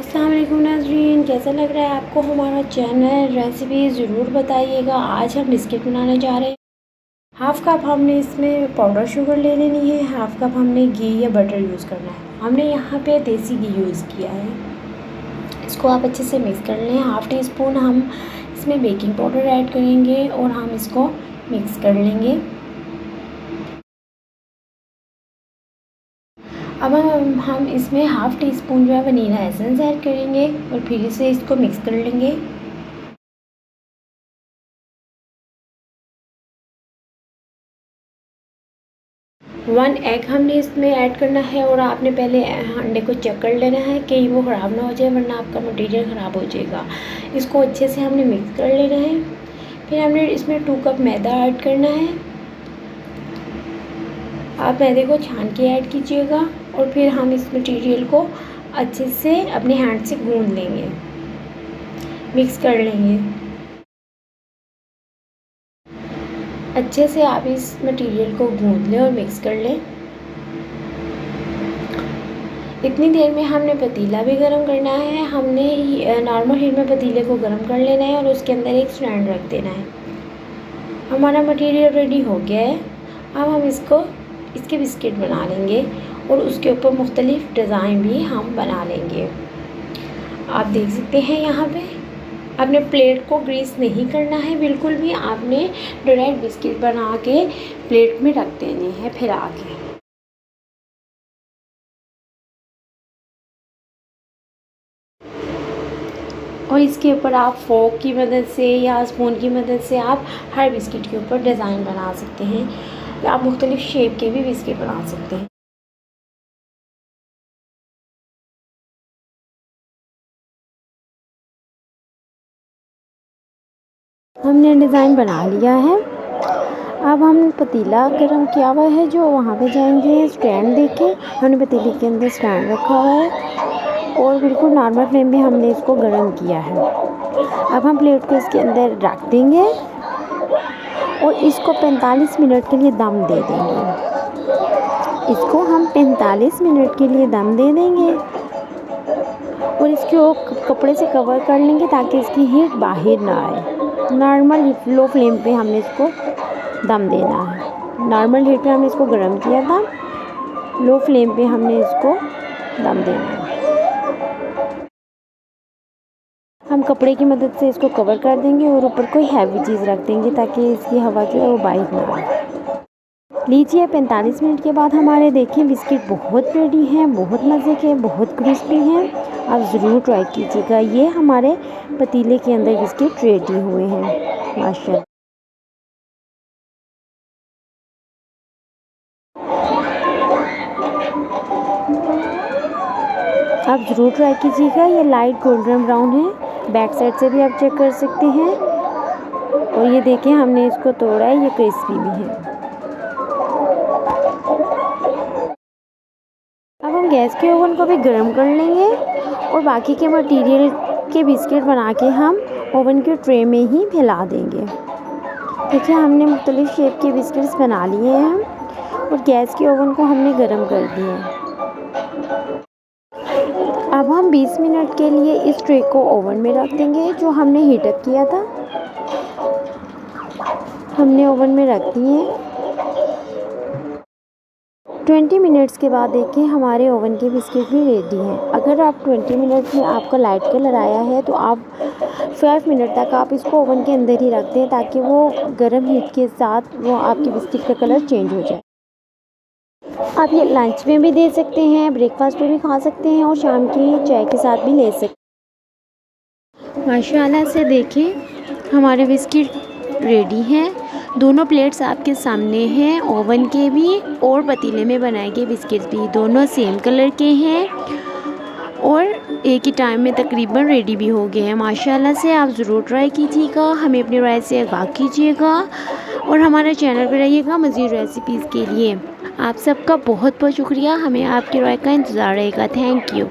अस्सलाम वालेकुम नाज़रीन, कैसा लग रहा है आपको हमारा चैनल? रेसिपी ज़रूर बताइएगा। आज हम बिस्किट बनाने जा रहे हैं। हाफ़ कप हमने इसमें पाउडर शुगर ले लेनी है, हाफ़ कप हमने घी या बटर यूज़ करना है। हमने यहाँ पे देसी घी यूज़ किया है। इसको आप अच्छे से मिक्स कर लें। हाफ़ टी स्पून हम इसमें बेकिंग पाउडर ऐड करेंगे और हम इसको मिक्स कर लेंगे। अब हम इसमें हाफ़ टी स्पून जो है वनीला एसेंस ऐड करेंगे और फिर से इसको मिक्स कर लेंगे। वन एग हमने इसमें ऐड करना है और आपने पहले अंडे को चेक कर लेना है कि वो ख़राब ना हो जाए, वरना आपका मटीरियल ख़राब हो जाएगा। इसको अच्छे से हमने मिक्स कर लेना है। फिर हमने इसमें 2 कप मैदा ऐड करना है। आप मैदे को छान के ऐड कीजिएगा और फिर हम इस मटीरियल को अच्छे से अपने हैंड से गूंद लेंगे, मिक्स कर लेंगे। अच्छे से आप इस मटीरियल को गूंद लें और मिक्स कर लें। इतनी देर में हमने पतीला भी गरम करना है। हमने नॉर्मल हीट में पतीले को गरम कर लेना है और उसके अंदर एक स्टैंड रख देना है। हमारा मटीरियल रेडी हो गया है। अब हम इसके बिस्किट बना लेंगे और उसके ऊपर मुख्तलिफ डिज़ाइन भी हम बना लेंगे। आप देख सकते हैं यहाँ पे आपने प्लेट को ग्रीस नहीं करना है बिल्कुल भी। आपने डायरेक्ट बिस्किट बना के प्लेट में रख देने हैं फिर आके। और इसके ऊपर आप फोक की मदद से या स्पून की मदद से आप हर बिस्किट के ऊपर डिज़ाइन बना सकते हैं या आप मुख्तलिफ शेप के भी बिस्किट बना सकते हैं। हमने डिज़ाइन बना लिया है। अब हम पतीला गरम किया हुआ है जो वहाँ पे जाएंगे। स्टैंड देके हमने पतीले के अंदर स्टैंड रखा हुआ है और बिल्कुल नॉर्मल फ्लेम पे हमने इसको गरम किया है। अब हम प्लेट को इसके अंदर रख देंगे और इसको 45 मिनट के लिए दम दे देंगे। इसको हम 45 मिनट के लिए दम दे देंगे और इसको कपड़े से कवर कर लेंगे ताकि इसकी हीट बाहर ना आए। नॉर्मल लो फ्लेम पे हमने इसको दम देना है। नॉर्मल हीट पे हमने इसको गरम किया था, लो फ्लेम पे हमने इसको दम देना है। हम कपड़े की मदद से इसको कवर कर देंगे और ऊपर कोई हैवी चीज़ रख देंगे ताकि इसकी हवा जो है वो बाहर ना आए। लीजिए 45 मिनट के बाद हमारे देखिए बिस्किट बहुत रेडी हैं, बहुत मज़े के, बहुत क्रिस्पी हैं। आप ज़रूर ट्राई कीजिएगा। ये हमारे पतीले के अंदर बिस्किट रेडी हुए हैं माशाल्लाह। आप ज़रूर ट्राई कीजिएगा। ये लाइट गोल्डन ब्राउन है, बैक साइड से भी आप चेक कर सकते हैं। और ये देखें हमने इसको तोड़ा है, ये क्रिस्पी भी है। अब हम गैस के ओवन को भी गर्म कर लेंगे और बाकी के मटेरियल के बिस्किट बना के हम ओवन के ट्रे में ही फैला देंगे। देखिए हमने मुख्तलिफ शेप के बिस्किट्स बना लिए हैं और गैस के ओवन को हमने गर्म कर दिया है। अब हम 20 मिनट के लिए इस ट्रे को ओवन में रख देंगे जो हमने हीटअप किया था। हमने ओवन में रख दिए। 20 मिनट्स के बाद देखिए हमारे ओवन के बिस्किट भी रेडी हैं। अगर आप 20 मिनट में आपका लाइट कलर आया है तो आप 5 मिनट तक आप इसको ओवन के अंदर ही रख दें ताकि वो गर्म हीट के साथ वो आपके बिस्किट का कलर चेंज हो जाए। आप ये लंच में भी दे सकते हैं, ब्रेकफास्ट में भी खा सकते हैं और शाम की चाय के साथ भी ले सकते हैं। माशाल्लाह से देखें हमारे बिस्किट रेडी हैं। दोनों प्लेट्स आपके सामने हैं, ओवन के भी और पतीले में बनाए गए बिस्किट भी। दोनों सेम कलर के हैं और एक ही टाइम में तकरीबन रेडी भी हो गए हैं। माशाल्लाह से आप ज़रूर ट्राई कीजिएगा। हमें अपनी राय से आगाह कीजिएगा और हमारे चैनल पर रहिएगा मज़ीद रेसिपीज़ के लिए। आप सबका बहुत बहुत शुक्रिया। हमें आपकी राय का इंतज़ार रहेगा। Thank you.